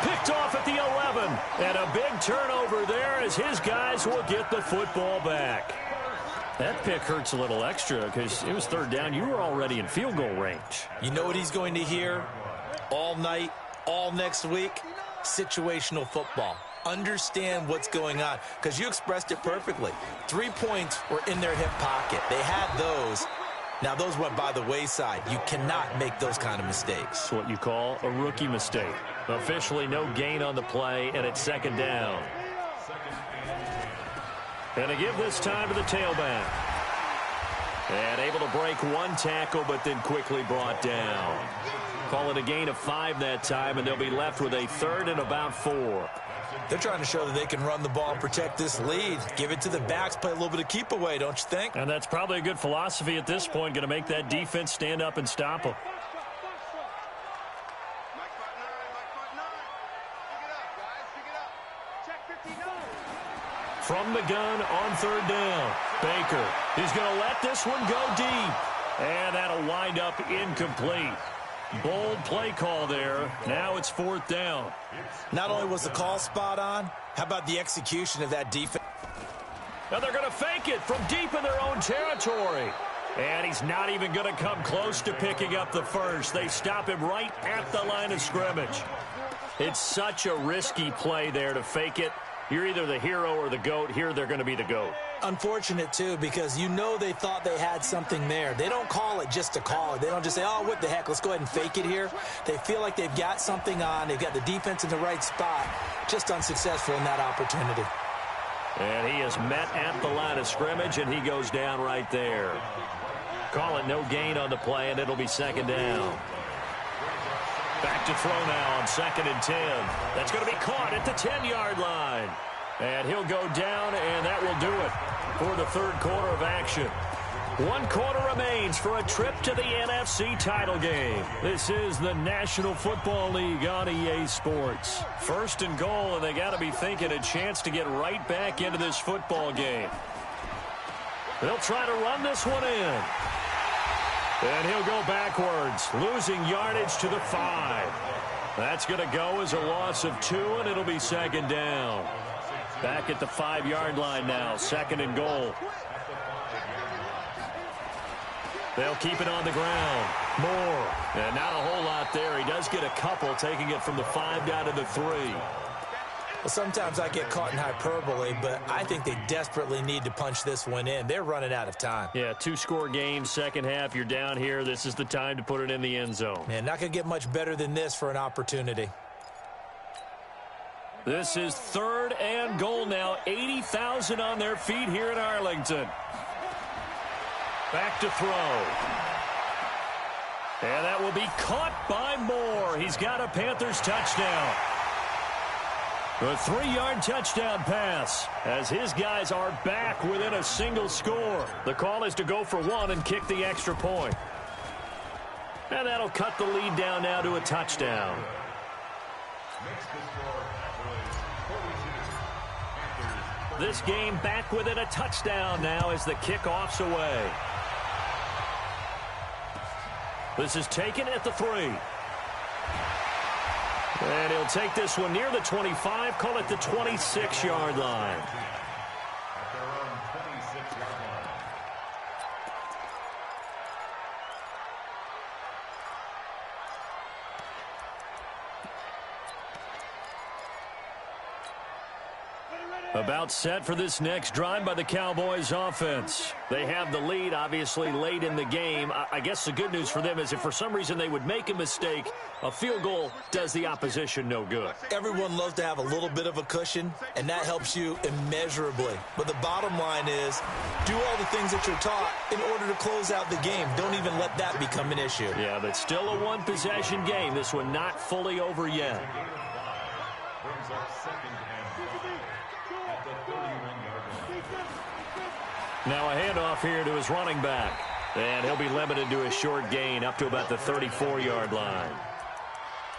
Picked off at the 11. And a big turnover there as his guys will get the football back. That pick hurts a little extra because it was 3rd down. You were already in field goal range. You know what he's going to hear all night, all next week? Situational football. Understand what's going on because you expressed it perfectly. 3 points were in their hip pocket. They had those. Now, those went by the wayside. You cannot make those kind of mistakes. It's what you call a rookie mistake. Officially no gain on the play, and it's 2nd down. And to give this time to the tailback. And able to break one tackle, but then quickly brought down. Call it a gain of 5 that time, and they'll be left with a 3rd and about 4. They're trying to show that they can run the ball and protect this lead. Give it to the backs, play a little bit of keep away, don't you think? And that's probably a good philosophy at this point, going to make that defense stand up and stop them. From the gun on 3rd down, Baker. He's going to let this one go deep. And that'll wind up incomplete. Bold play call there. Now it's 4th down. Not only was the call spot on, how about the execution of that defense? Now they're going to fake it from deep in their own territory. And he's not even going to come close to picking up the first. They stop him right at the line of scrimmage. It's such a risky play there to fake it. You're either the hero or the GOAT. Here they're going to be the GOAT. Unfortunate, too, because you know they thought they had something there. They don't call it just to call it. They don't just say, oh, what the heck, let's go ahead and fake it here. They feel like they've got something on. They've got the defense in the right spot. Just unsuccessful in that opportunity. And he is met at the line of scrimmage, and he goes down right there. Call it no gain on the play, and it'll be 2nd down. Back to throw now on 2nd and 10. That's going to be caught at the 10-yard line. And he'll go down, and that will do it for the 3rd quarter of action. 1 quarter remains for a trip to the NFC title game. This is the National Football League on EA Sports. 1st and goal, and they got to be thinking a chance to get right back into this football game. They'll try to run this one in. And he'll go backwards, losing yardage to the 5. That's going to go as a loss of 2, and it'll be 2nd down. Back at the 5-yard line now, 2nd and goal. They'll keep it on the ground. Moore, and not a whole lot there. He does get a couple, taking it from the 5 down to the 3. Well, sometimes I get caught in hyperbole, but I think they desperately need to punch this one in. They're running out of time. Yeah, 2-score game, second half. You're down here. This is the time to put it in the end zone. Man, not going to get much better than this for an opportunity. This is 3rd and goal now. 80,000 on their feet here in Arlington. Back to throw. And that will be caught by Moore. He's got a Panthers touchdown. A 3-yard touchdown pass as his guys are back within a single score. The call is to go for 1 and kick the extra point. And that'll cut the lead down now to a touchdown. This game back within a touchdown now as the kickoff's away. This is taken at the 3. And he'll take this one near the 25, call it the 26-yard line. At their own 26-yard line. About set for this next drive by the Cowboys offense. They have the lead, obviously, late in the game. I guess the good news for them is if for some reason they would make a mistake, a field goal does the opposition no good. Everyone loves to have a little bit of a cushion, and that helps you immeasurably. But the bottom line is, do all the things that you're taught in order to close out the game. Don't even let that become an issue. Yeah, but still a one-possession game. This one not fully over yet. Brings up 2nd and 5 at the 31-yard line. Now a handoff here to his running back. And he'll be limited to a short gain up to about the 34-yard line.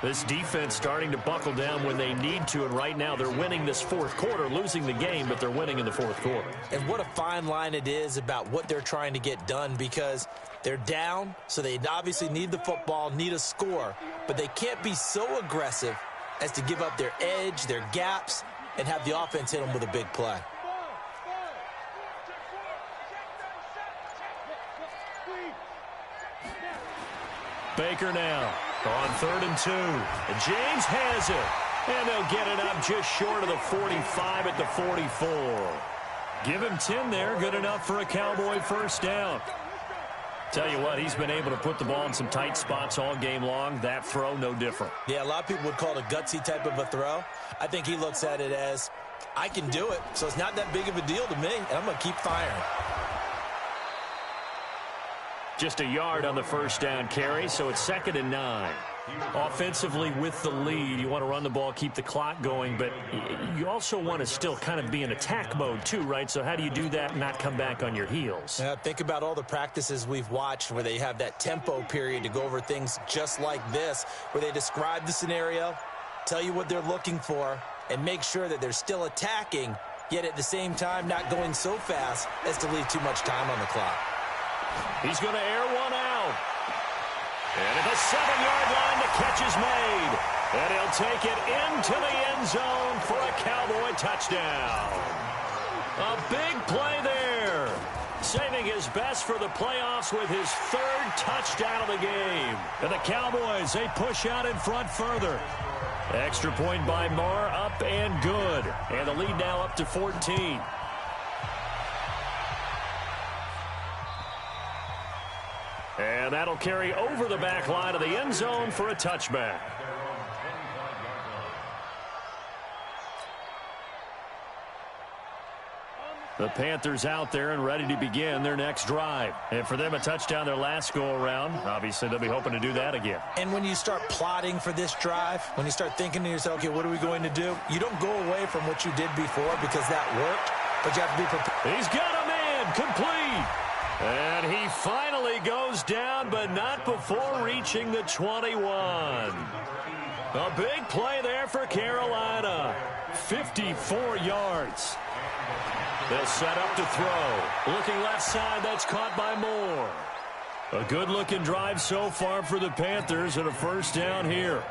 This defense starting to buckle down when they need to, and right now they're winning this 4th quarter, losing the game, but they're winning in the 4th quarter. And what a fine line it is about what they're trying to get done, because they're down, so they obviously need the football, need a score, but they can't be so aggressive as to give up their edge, their gaps, and have the offense hit them with a big play. Baker now on 3rd and 2. And James has it. And they'll get it up just short of the 45 at the 44. Give him 10 there. Good enough for a Cowboy first down. Tell you what, he's been able to put the ball in some tight spots all game long. That throw, no different. Yeah, a lot of people would call it a gutsy type of a throw. I think he looks at it as, I can do it, so it's not that big of a deal to me, and I'm going to keep firing. Just a yard on the first down carry, so it's 2nd and 9. Offensively with the lead, you want to run the ball, keep the clock going, but you also want to still kind of be in attack mode too, right? So how do you do that and not come back on your heels? Yeah, think about all the practices we've watched where they have that tempo period to go over things just like this, where they describe the scenario, tell you what they're looking for, and make sure that they're still attacking, yet at the same time not going so fast as to leave too much time on the clock. He's going to air one out. And at the 7-yard line, the catch is made. And he'll take it into the end zone for a Cowboy touchdown. A big play there. Saving his best for the playoffs with his 3rd touchdown of the game. And the Cowboys, they push out in front further. Extra point by Marr, up and good. And the lead now up to 14. And that'll carry over the back line of the end zone for a touchback. The Panthers out there and ready to begin their next drive. And for them, a touchdown their last go-around. Obviously, they'll be hoping to do that again. And when you start plotting for this drive, when you start thinking to yourself, okay, what are we going to do? You don't go away from what you did before because that worked, but you have to be prepared. He's got a man complete. And he finally goes down, but not before reaching the 21. A big play there for Carolina. 54 yards. They'll set up to throw. Looking left side, that's caught by Moore. A good-looking drive so far for the Panthers and a first down here.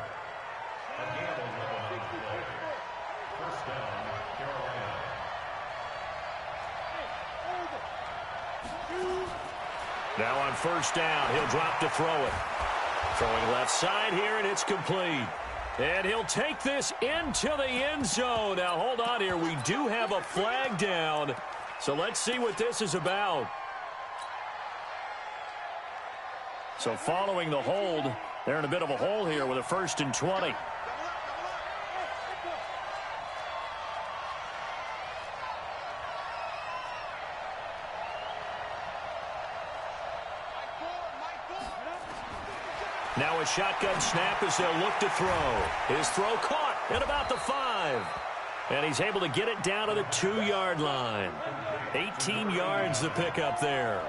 Now on first down, he'll drop to throw it. Throwing left side here, and it's complete. And he'll take this into the end zone. Now, hold on here. We do have a flag down. So let's see what this is about. So following the hold, they're in a bit of a hole here with a 1st and 20. Now a shotgun snap as they'll look to throw. His throw caught at about the 5. And he's able to get it down to the 2-yard line. 18 yards to pick up there.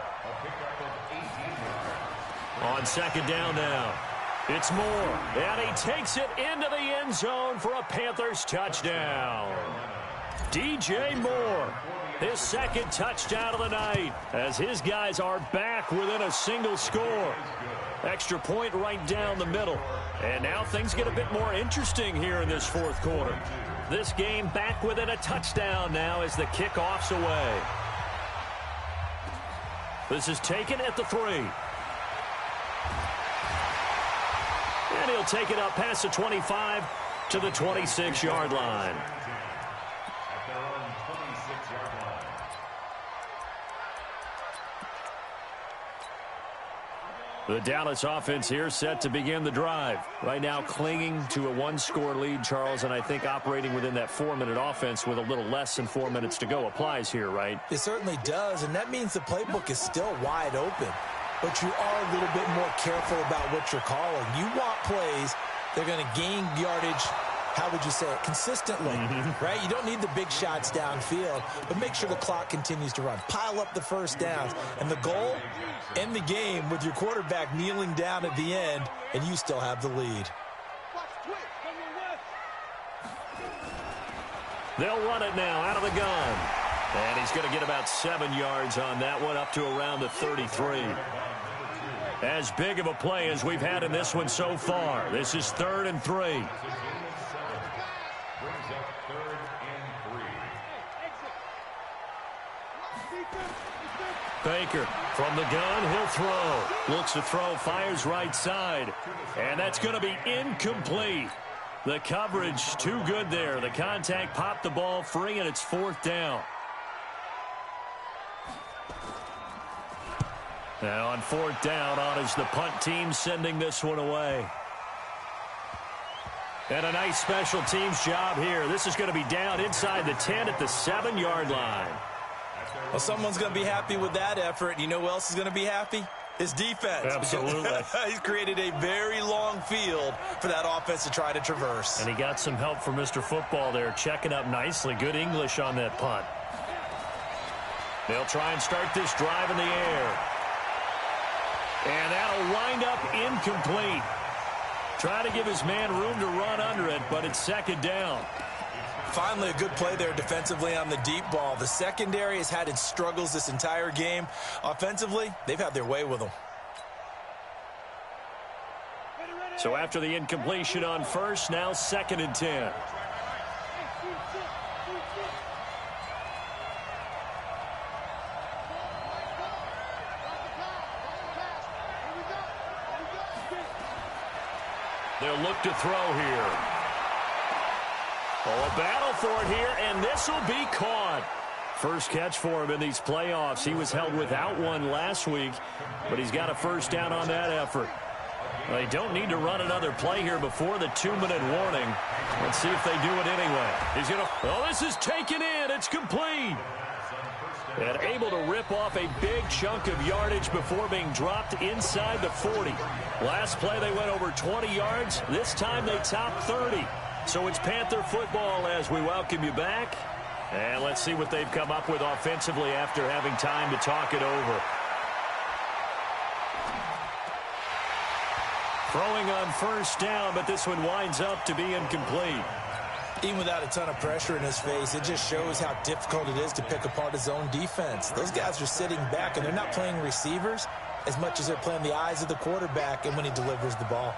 On second down now. It's Moore. And he takes it into the end zone for a Panthers touchdown. DJ Moore. His 2nd touchdown of the night as his guys are back within a single score. Extra point right down the middle. And now things get a bit more interesting here in this 4th quarter. This game back within a touchdown now as the kickoff's away. This is taken at the 3. And he'll take it up past the 25 to the 26-yard line. The Dallas offense here set to begin the drive. Right now clinging to a 1-score lead, Charles, and I think operating within that 4-minute offense with a little less than 4 minutes to go applies here, right? It certainly does, and that means the playbook is still wide open. But you are a little bit more careful about what you're calling. You want plays that are going to gain yardage, how would you say it, consistently, right? You don't need the big shots downfield, but make sure the clock continues to run. Pile up the first downs. And the goal, end the game with your quarterback kneeling down at the end, and you still have the lead. They'll run it now out of the gun. And he's going to get about 7 yards on that one, up to around the 33. As big of a play as we've had in this one so far. This is 3rd and 3. Baker from the gun, he'll throw. Looks to throw, fires right side. And that's going to be incomplete. The coverage too good there. The contact popped the ball free, and it's 4th down. Now on 4th down, on is the punt team sending this one away. And a nice special teams job here. This is going to be down inside the 10 at the 7-yard line. Well, someone's going to be happy with that effort. You know who else is going to be happy? His defense. Absolutely. He's created a very long field for that offense to try to traverse. And he got some help from Mr. Football there, checking up nicely. Good English on that punt. They'll try and start this drive in the air. And that'll wind up incomplete. Try to give his man room to run under it, but it's second down. Finally, a good play there defensively on the deep ball. The secondary has had its struggles this entire game. Offensively, they've had their way with them. So after the incompletion on first, now 2nd and 10. They'll look to throw here. Oh, a battle for it here, and this will be caught. First catch for him in these playoffs. He was held without one last week, but he's got a first down on that effort. They don't need to run another play here before the 2-minute warning. Let's see if they do it anyway. He's going to... Oh, this is taken in. It's complete. And able to rip off a big chunk of yardage before being dropped inside the 40. Last play, they went over 20 yards. This time, they topped 30. So it's Panther football as we welcome you back. And let's see what they've come up with offensively after having time to talk it over. Throwing on first down, but this one winds up to be incomplete. Even without a ton of pressure in his face, it just shows how difficult it is to pick apart his own defense. Those guys are sitting back, and they're not playing receivers as much as they're playing the eyes of the quarterback and when he delivers the ball.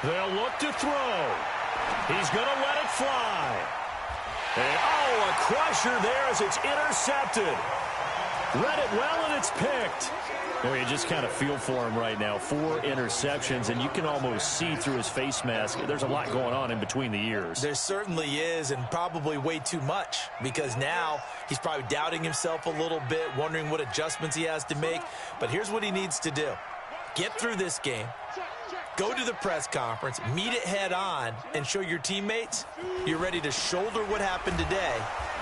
They'll look to throw. He's going to let it fly. And, oh, a crusher there as it's intercepted. Read it well, and it's picked. Well, you just kind of feel for him right now. 4 interceptions, and you can almost see through his face mask. There's a lot going on in between the ears. There certainly is, and probably way too much, because now he's probably doubting himself a little bit, wondering what adjustments he has to make. But here's what he needs to do. Get through this game. Go to the press conference, meet it head on, and show your teammates you're ready to shoulder what happened today,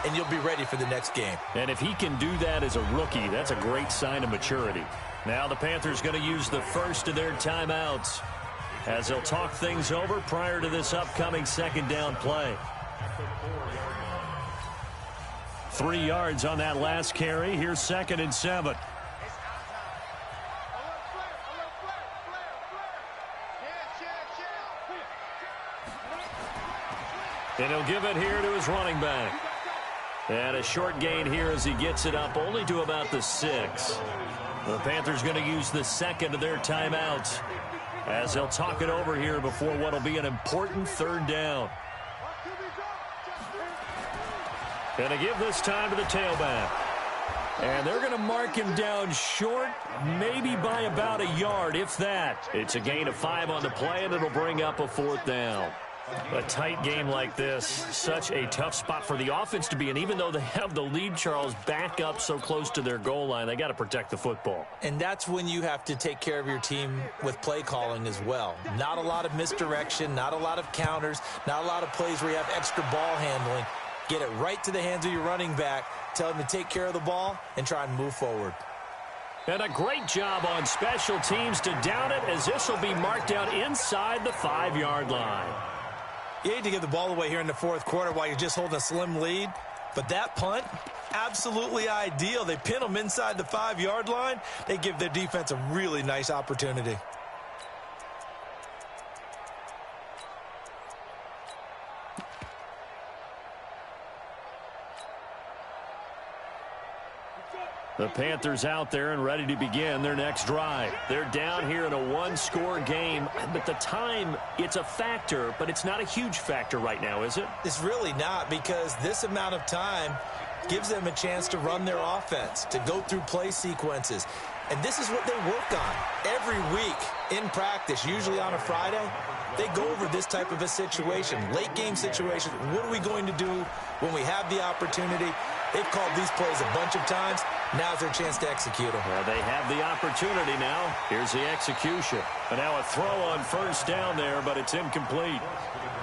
and you'll be ready for the next game. And if he can do that as a rookie, that's a great sign of maturity. Now the Panthers going to use the first of their timeouts as they'll talk things over prior to this upcoming second down play. 3 yards on that last carry. Here's 2nd and 7. And he'll give it here to his running back. And a short gain here as he gets it up only to about the 6. The Panthers going to use the second of their timeouts as they'll talk it over here before what will be an important 3rd down. Going to give this time to the tailback. And they're going to mark him down short, maybe by about a yard, if that. It's a gain of 5 on the play, and it'll bring up a 4th down. A tight game like this, such a tough spot for the offense to be in. Even though they have the lead, Charles, back up so close to their goal line, they got to protect the football. And that's when you have to take care of your team with play calling as well. Not a lot of misdirection, not a lot of counters, not a lot of plays where you have extra ball handling. Get it right to the hands of your running back, tell him to take care of the ball, and try and move forward. And a great job on special teams to down it, as this will be marked out inside the 5-yard line. You hate to give the ball away here in the 4th quarter while you're just holding a slim lead, but that punt, absolutely ideal. They pin them inside the 5-yard line. They give their defense a really nice opportunity. The Panthers out there and ready to begin their next drive. They're down here in a 1-score game, but the time, it's a factor, but it's not a huge factor right now, is it? It's really not, because this amount of time gives them a chance to run their offense, to go through play sequences. And this is what they work on every week in practice, usually on a Friday. They go over this type of a situation, late game situation. What are we going to do when we have the opportunity? They've called these plays a bunch of times. Now's their chance to execute them. Well, they have the opportunity now. Here's the execution. And now a throw on first down there, but it's incomplete.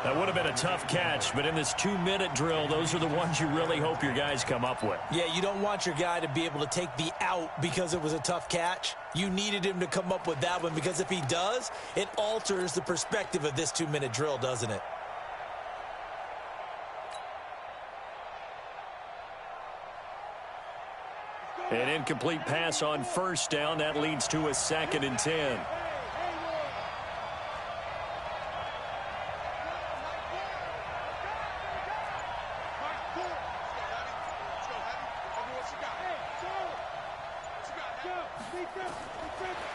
That would have been a tough catch, but in this 2-minute drill, those are the ones you really hope your guys come up with. Yeah, you don't want your guy to be able to take the out because it was a tough catch. You needed him to come up with that one, because if he does, it alters the perspective of this 2-minute drill, doesn't it? An incomplete pass on first down. That leads to a 2nd and 10.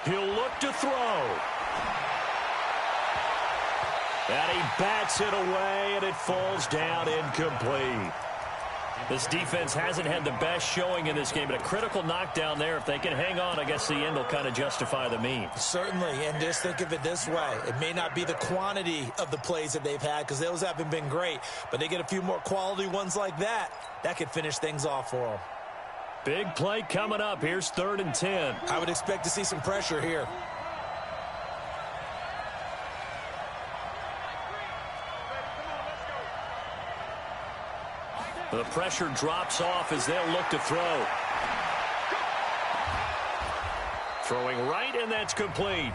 He'll look to throw. And he bats it away, and it falls down incomplete. This defense hasn't had the best showing in this game, but a critical knockdown there. If they can hang on, I guess the end will kind of justify the means. Certainly, and just think of it this way. It may not be the quantity of the plays that they've had, because those haven't been great, but they get a few more quality ones like that. That could finish things off for them. Big play coming up. Here's 3rd and 10. I would expect to see some pressure here. The pressure drops off as they'll look to throw. Throwing right, and that's complete.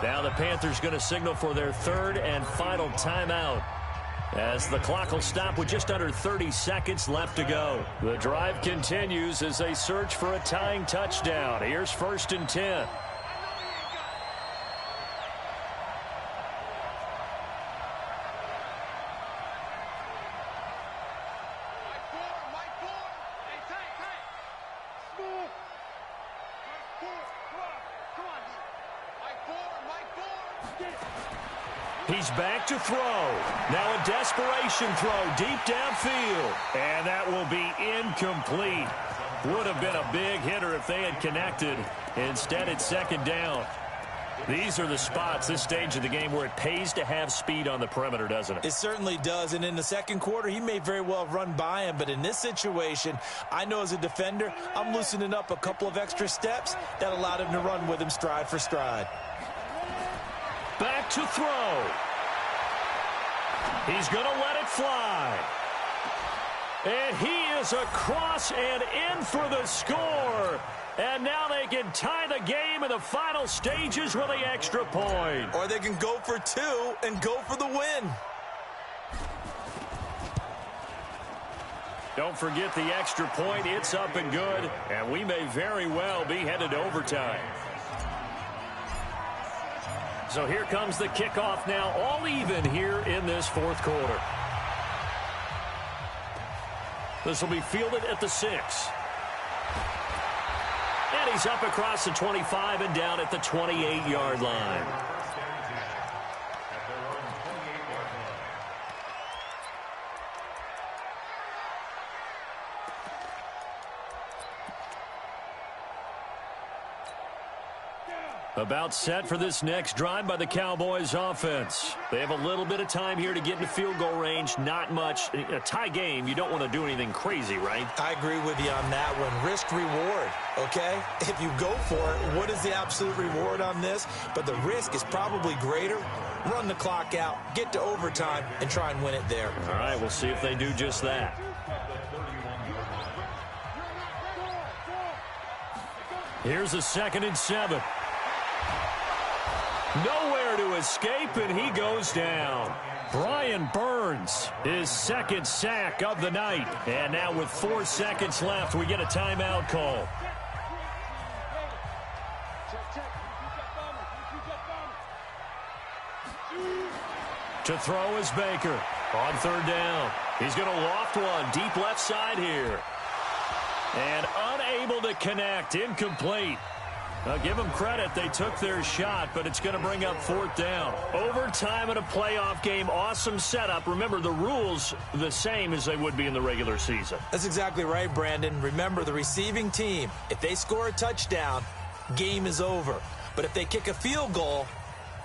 Now the Panthers going to signal for their 3rd and final timeout, as the clock will stop with just under 30 seconds left to go. The drive continues as they search for a tying touchdown. Here's 1st and 10. He's back to throw. Now a desperation throw deep downfield. And that will be incomplete. Would have been a big hitter if they had connected. Instead, it's 2nd down. These are the spots, this stage of the game, where it pays to have speed on the perimeter, doesn't it? It certainly does, and in the 2nd quarter, he may very well have run by him, but in this situation, I know as a defender, I'm loosening up a couple of extra steps that allowed him to run with him stride for stride. Back to throw. He's going to let it fly. And he is across and in for the score. And now they can tie the game in the final stages with the extra point. Or they can go for 2 and go for the win. Don't forget the extra point. It's up and good. And we may very well be headed to overtime. So here comes the kickoff now, all even here in this 4th quarter. This will be fielded at the 6. And he's up across the 25 and down at the 28-yard line. About set for this next drive by the Cowboys offense. They have a little bit of time here to get into field goal range. Not much. In a tie game, you don't want to do anything crazy, right? I agree with you on that one. Risk reward, okay? If you go for it, what is the absolute reward on this? But the risk is probably greater. Run the clock out, get to overtime, and try and win it there. All right, we'll see if they do just that. Here's a 2nd and 7. Nowhere to escape, and he goes down. Brian Burns, his 2nd sack of the night. And now with 4 seconds left, we get a timeout call. To throw is Baker on 3rd down. He's going to loft one deep left side here. And unable to connect, incomplete. Now, give them credit. They took their shot, but it's going to bring up 4th down. Overtime in a playoff game, awesome setup. Remember, the rules the same as they would be in the regular season. That's exactly right, Brandon. Remember, the receiving team, if they score a touchdown, game is over. But if they kick a field goal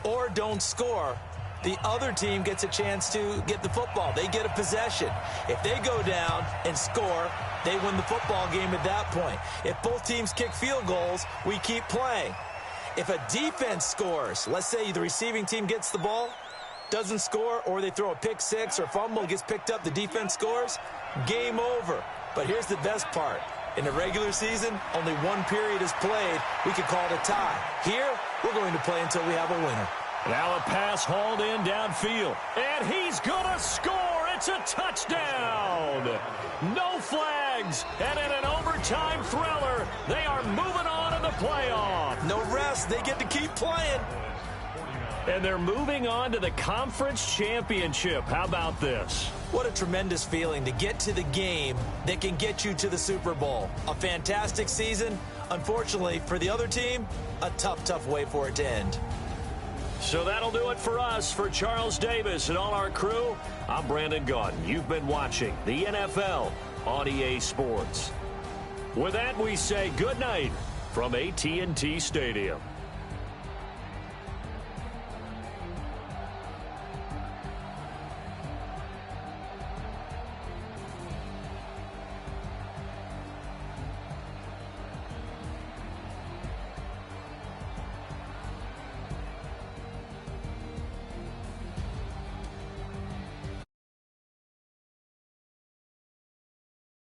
or don't score, the other team gets a chance to get the football. They get a possession. If they go down and score, they win the football game at that point. If both teams kick field goals, we keep playing. If a defense scores, let's say the receiving team gets the ball, doesn't score, or they throw a pick six or fumble, gets picked up, the defense scores, game over. But here's the best part. In the regular season, only one period is played. We could call it a tie. Here, we're going to play until we have a winner. Now a pass hauled in downfield. And he's going to score. It's a touchdown. No flags. And in an overtime thriller, they are moving on in the playoff. No rest. They get to keep playing. And they're moving on to the conference championship. How about this? What a tremendous feeling to get to the game that can get you to the Super Bowl. A fantastic season. Unfortunately, for the other team, a tough way for it to end. So that'll do it for us. For Charles Davis and all our crew, I'm Brandon Gaudin. You've been watching the NFL on EA Sports. With that, we say good night from AT&T Stadium.